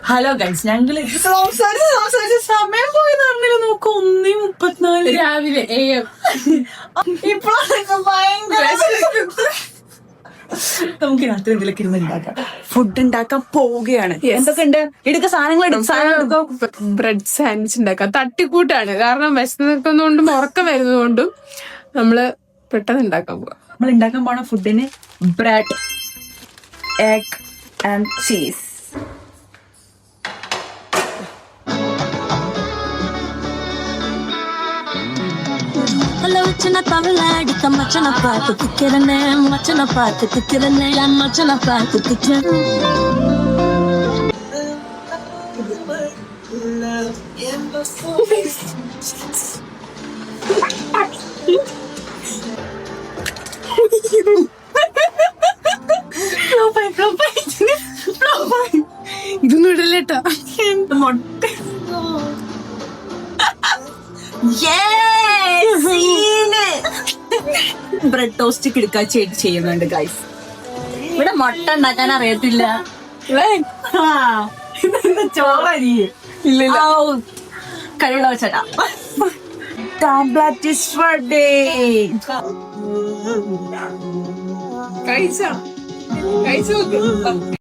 Hello guys, ഞങ്ങള് സംസാരിച്ച് സമയം പോയത് അറിഞ്ഞില്ല. നോക്ക് 1:34 രാവിലെ AM. ഇപ്പോഴാണ് ഭയങ്കര. നമുക്ക് രാത്രി എന്തെങ്കിലും ഇരുന്ന് ഉണ്ടാക്കാം. ഫുഡ് ഉണ്ടാക്കാൻ പോവുകയാണ്. എന്തൊക്കെ ഉണ്ട്? എടുക്ക സാധനങ്ങൾ എടുക്കോ. ബ്രെഡ് സാൻഡ്വിച്ച് ഉണ്ടാക്കാം. തട്ടിക്കൂട്ടാണ്, കാരണം വിശന്ന് നിൽക്കുന്നതുകൊണ്ടും ഉറക്കം വരുന്നതുകൊണ്ടും നമ്മള് പെട്ടെന്ന് ഉണ്ടാക്കാൻ പോവാം. നമ്മൾ ഉണ്ടാക്കാൻ പോണ ഫുഡിന് ബ്രെഡ്, എഗ് ആൻഡ് ചീസ്. மச்சன தமிழடிக்க மச்சன பார்த்து திக்கிறனே மச்சன பார்த்து திக்கிறனே மச்சன பார்த்து திக்கிறேன். ഇതൊന്നും ഇടല്ലേട്ടാ. ബ്രെഡ് ടോസ്റ്റ് കിടക്കാച്ചി ചെയ്യുന്നുണ്ട് ഗൈസ്. ഇവിടെ മുട്ട ഉണ്ടാക്കാൻ അറിയത്തില്ല. ചോറരി കഴിവുള്ള വെച്ചേട്ടാ. Tablet is ready. കഴിച്ചോ?